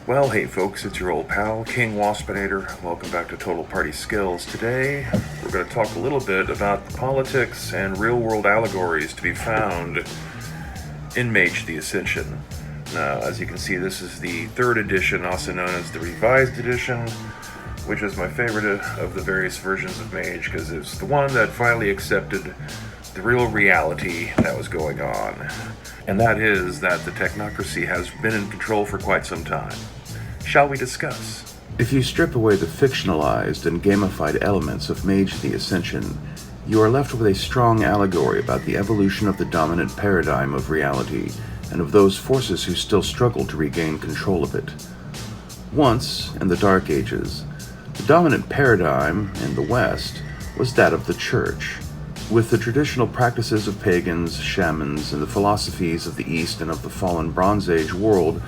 Well, hey folks, it's your old pal, King Waspinator. Welcome back to Total Party Skills. Today, we're going to talk a little bit about the politics and real-world allegories to be found in Mage the Ascension. Now, as you can see, this is the 3rd edition, also known as the Revised Edition, which is my favorite of the various versions of Mage, because it's the one that finally accepted the real reality that was going on. And that is that the technocracy has been in control for quite some time. Shall we discuss? If you strip away the fictionalized and gamified elements of Mage the Ascension, you are left with a strong allegory about the evolution of the dominant paradigm of reality and of those forces who still struggle to regain control of it. Once, in the Dark Ages, the dominant paradigm in the West was that of the Church, with the traditional practices of pagans, shamans, and the philosophies of the East and of the fallen Bronze Age world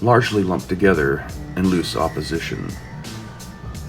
largely lumped together in loose opposition.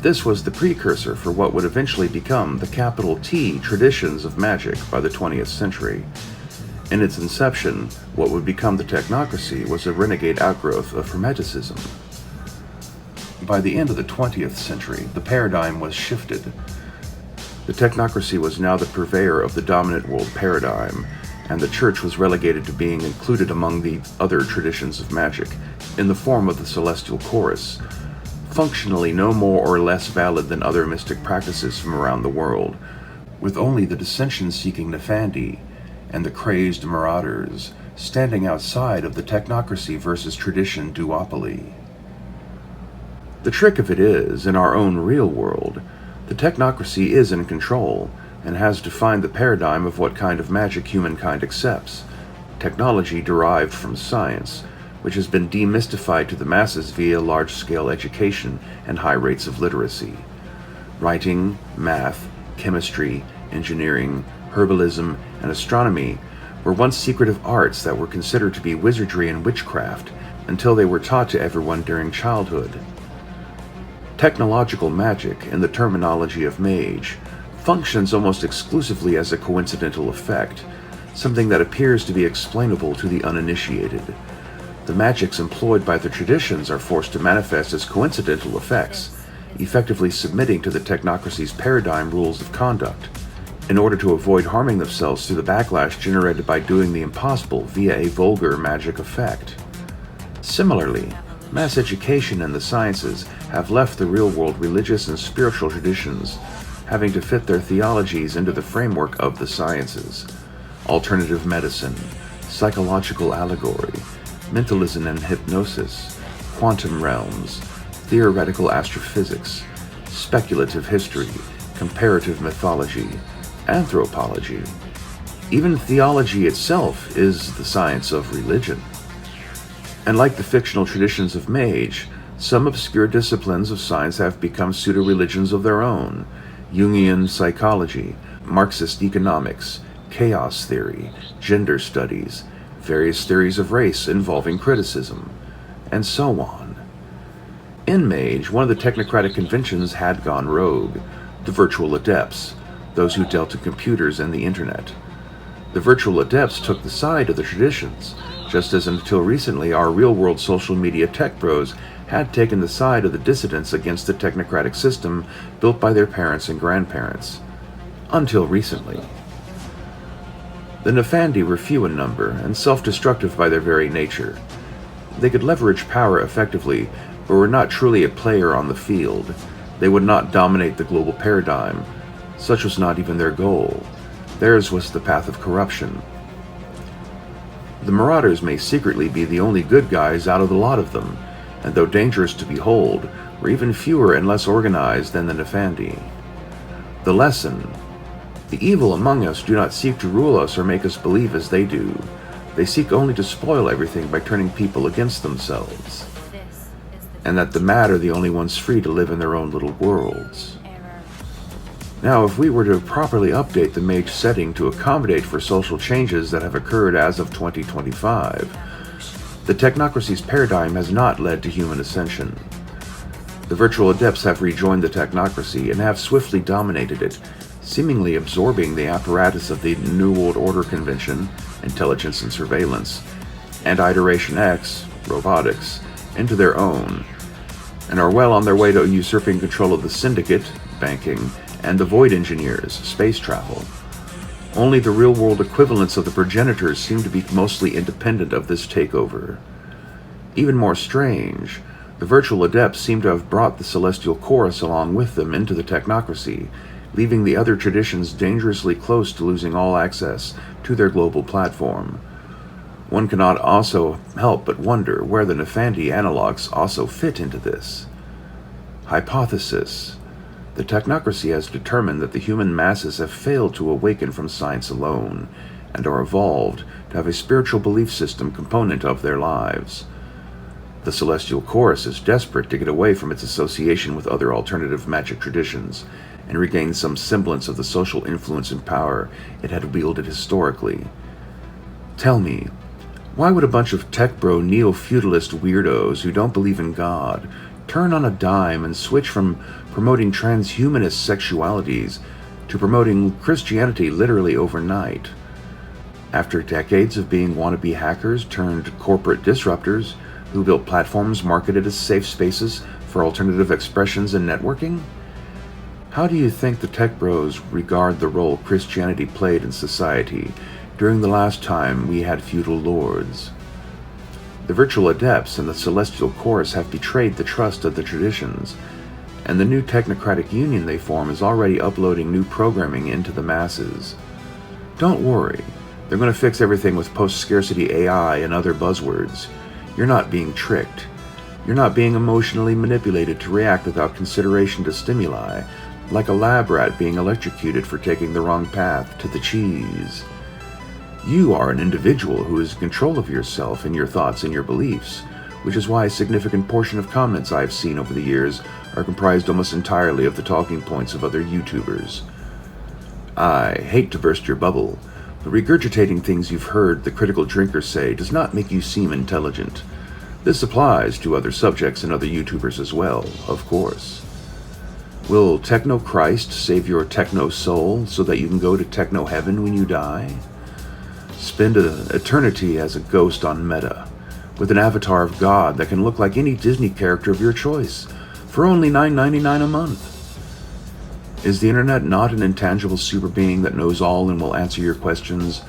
This was the precursor for what would eventually become the capital T traditions of magic by the 20th century. In its inception, what would become the technocracy was a renegade outgrowth of Hermeticism. By the end of the 20th century, the paradigm was shifted. The technocracy was now the purveyor of the dominant world paradigm, and the Church was relegated to being included among the other traditions of magic, in the form of the celestial chorus, functionally no more or less valid than other mystic practices from around the world, with only the dissension-seeking Nefandi and the crazed marauders standing outside of the technocracy versus tradition duopoly. The trick of it is, in our own real world, the technocracy is in control and has defined the paradigm of what kind of magic humankind accepts, technology derived from science, which has been demystified to the masses via large-scale education and high rates of literacy. Writing, math, chemistry, engineering, herbalism, and astronomy were once secretive arts that were considered to be wizardry and witchcraft until they were taught to everyone during childhood. Technological magic, in the terminology of Mage, functions almost exclusively as a coincidental effect, something that appears to be explainable to the uninitiated. The magics employed by the traditions are forced to manifest as coincidental effects, effectively submitting to the technocracy's paradigm rules of conduct, in order to avoid harming themselves through the backlash generated by doing the impossible via a vulgar magic effect. Similarly, mass education and the sciences have left the real-world religious and spiritual traditions, having to fit their theologies into the framework of the sciences. Alternative medicine, psychological allegory, mentalism and hypnosis, quantum realms, theoretical astrophysics, speculative history, comparative mythology, anthropology. Even theology itself is the science of religion. And like the fictional traditions of Mage, some obscure disciplines of science have become pseudo-religions of their own: Jungian psychology, Marxist economics, chaos theory, gender studies, various theories of race involving criticism, and so on. In Mage, one of the technocratic conventions had gone rogue: the virtual adepts, those who dealt in computers and the internet. The virtual adepts took the side of the traditions, just as until recently our real-world social media tech bros had taken the side of the dissidents against the technocratic system built by their parents and grandparents. Until recently. The Nefandi were few in number and self-destructive by their very nature. They could leverage power effectively, but were not truly a player on the field. They would not dominate the global paradigm. Such was not even their goal. Theirs was the path of corruption. The Marauders may secretly be the only good guys out of the lot of them, and though dangerous to behold, were even fewer and less organized than the Nefandi. The lesson: the evil among us do not seek to rule us or make us believe as they do. They seek only to spoil everything by turning people against themselves, and that the mad are the only ones free to live in their own little worlds. Now, if we were to properly update the Mage setting to accommodate for social changes that have occurred as of 2025, the technocracy's paradigm has not led to human ascension. The virtual adepts have rejoined the technocracy and have swiftly dominated it, seemingly absorbing the apparatus of the New World Order Convention, intelligence and surveillance, and Iteration X, robotics, into their own, and are well on their way to usurping control of the Syndicate, banking, and the Void Engineers, space travel. Only the real-world equivalents of the progenitors seem to be mostly independent of this takeover. Even more strange, the virtual adepts seem to have brought the Celestial Chorus along with them into the technocracy, leaving the other traditions dangerously close to losing all access to their global platform. One cannot also help but wonder where the Nefandi analogs also fit into this. Hypothesis. The technocracy has determined that the human masses have failed to awaken from science alone, and are evolved to have a spiritual belief system component of their lives. The Celestial Chorus is desperate to get away from its association with other alternative magic traditions, and regain some semblance of the social influence and power it had wielded historically. Tell me, why would a bunch of tech-bro neo-feudalist weirdos who don't believe in God turn on a dime and switch from promoting transhumanist sexualities to promoting Christianity literally overnight? After decades of being wannabe hackers turned corporate disruptors who built platforms marketed as safe spaces for alternative expressions and networking? How do you think the tech bros regard the role Christianity played in society during the last time we had feudal lords? The virtual adepts and the Celestial Chorus have betrayed the trust of the traditions, and the new technocratic union they form is already uploading new programming into the masses. Don't worry, they're going to fix everything with post-scarcity AI and other buzzwords. You're not being tricked. You're not being emotionally manipulated to react without consideration to stimuli, like a lab rat being electrocuted for taking the wrong path to the cheese. You are an individual who is in control of yourself and your thoughts and your beliefs, which is why a significant portion of comments I've seen over the years are comprised almost entirely of the talking points of other YouTubers. I hate to burst your bubble, but regurgitating things you've heard the critical drinker say does not make you seem intelligent. This applies to other subjects and other YouTubers as well, of course. Will Techno Christ save your techno soul so that you can go to techno heaven when you die? Spend an eternity as a ghost on Meta, with an avatar of God that can look like any Disney character of your choice, for only $9.99 a month. Is the internet not an intangible super being that knows all and will answer your questions,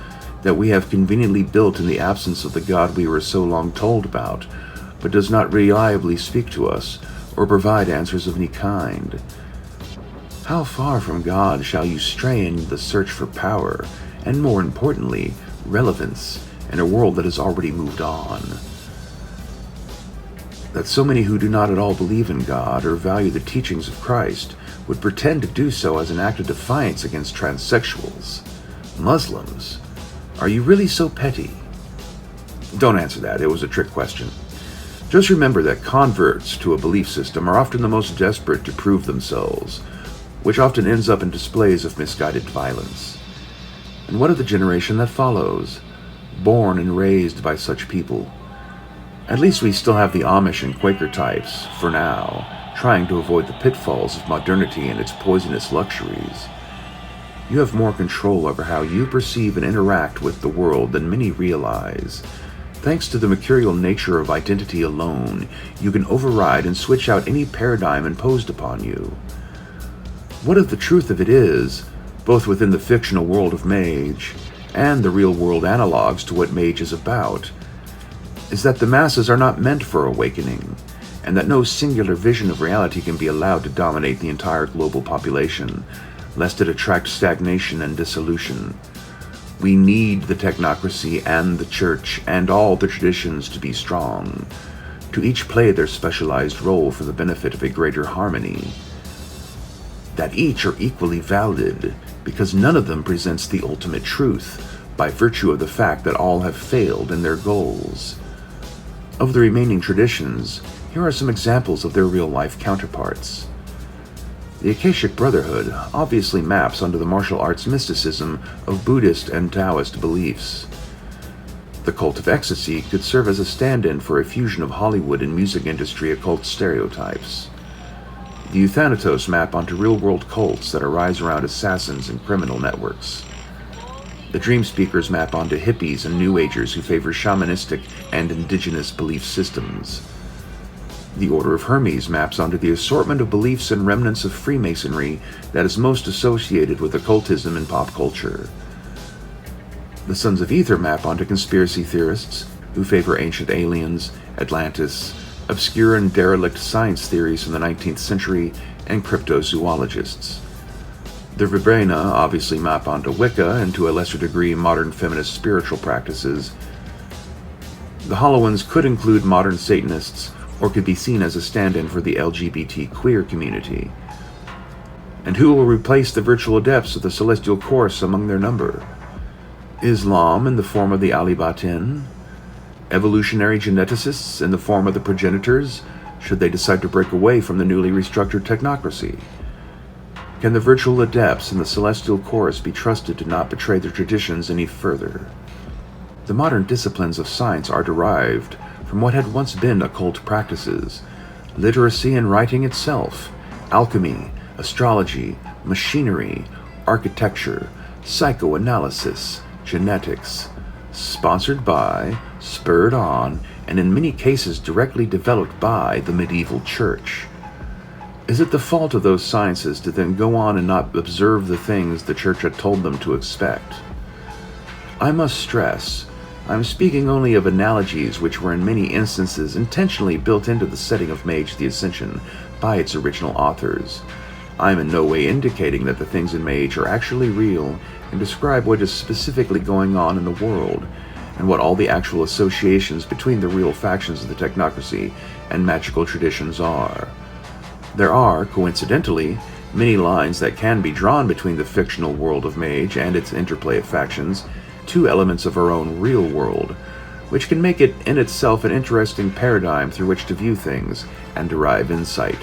that we have conveniently built in the absence of the God we were so long told about, but does not reliably speak to us, or provide answers of any kind? How far from God shall you stray in the search for power, and more importantly, relevance, in a world that has already moved on? That so many who do not at all believe in God or value the teachings of Christ would pretend to do so as an act of defiance against transsexuals, Muslims. Are you really so petty? Don't answer that, it was a trick question. Just remember that converts to a belief system are often the most desperate to prove themselves, which often ends up in displays of misguided violence. And what of the generation that follows, born and raised by such people? At least we still have the Amish and Quaker types, for now, trying to avoid the pitfalls of modernity and its poisonous luxuries. You have more control over how you perceive and interact with the world than many realize. Thanks to the mercurial nature of identity alone, you can override and switch out any paradigm imposed upon you. What if the truth of it is, both within the fictional world of Mage and the real-world analogs to what Mage is about, is that the masses are not meant for awakening, and that no singular vision of reality can be allowed to dominate the entire global population, lest it attract stagnation and dissolution. We need the technocracy and the church and all the traditions to be strong, to each play their specialized role for the benefit of a greater harmony. That each are equally valid, because none of them presents the ultimate truth, by virtue of the fact that all have failed in their goals. Of the remaining traditions, here are some examples of their real-life counterparts. The Akashic Brotherhood obviously maps onto the martial arts mysticism of Buddhist and Taoist beliefs. The Cult of Ecstasy could serve as a stand-in for a fusion of Hollywood and music industry occult stereotypes. The Euthanatos map onto real-world cults that arise around assassins and criminal networks. The Dream Speakers map onto hippies and New Agers who favor shamanistic and indigenous belief systems. The Order of Hermes maps onto the assortment of beliefs and remnants of Freemasonry that is most associated with occultism in pop culture. The Sons of Ether map onto conspiracy theorists who favor ancient aliens, Atlantis, obscure and derelict science theories from the 19th century, and cryptozoologists. The Vibrena obviously map onto Wicca and to a lesser degree modern feminist spiritual practices. The Hollow could include modern Satanists or could be seen as a stand-in for the LGBT queer community. And who will replace the virtual adepts of the Celestial Course among their number? Islam in the form of the Alibatin? Evolutionary geneticists in the form of the progenitors, should they decide to break away from the newly restructured technocracy? Can the virtual adepts in the Celestial Course be trusted to not betray their traditions any further? The modern disciplines of science are derived from what had once been occult practices: literacy and writing itself, alchemy, astrology, machinery, architecture, psychoanalysis, genetics, sponsored by, spurred on, and in many cases directly developed by the medieval church. Is it the fault of those sciences to then go on and not observe the things the church had told them to expect? I must stress, I'm speaking only of analogies which were in many instances intentionally built into the setting of Mage the Ascension by its original authors. I am in no way indicating that the things in Mage are actually real and describe what is specifically going on in the world, and what all the actual associations between the real factions of the technocracy and magical traditions are. There are, coincidentally, many lines that can be drawn between the fictional world of Mage and its interplay of factions, two elements of our own real world, which can make it in itself an interesting paradigm through which to view things and derive insight.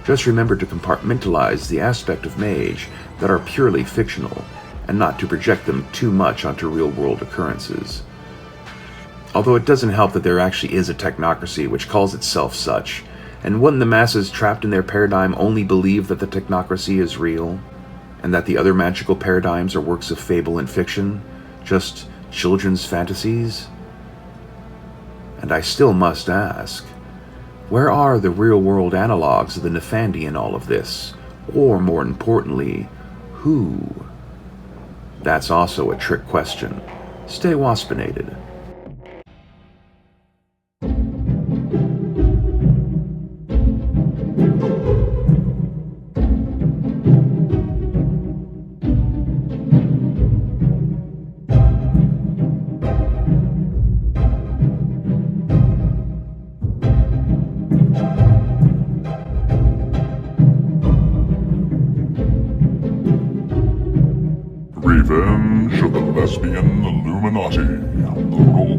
Just remember to compartmentalize the aspect of Mage that are purely fictional, and not to project them too much onto real-world occurrences. Although it doesn't help that there actually is a technocracy which calls itself such, and wouldn't the masses trapped in their paradigm only believe that the technocracy is real, and that the other magical paradigms are works of fable and fiction, just children's fantasies? And I still must ask, where are the real-world analogs of the Nefandi in all of this? Or, more importantly, who? That's also a trick question. Stay waspinated. Revenge of the Lesbian Illuminati, the role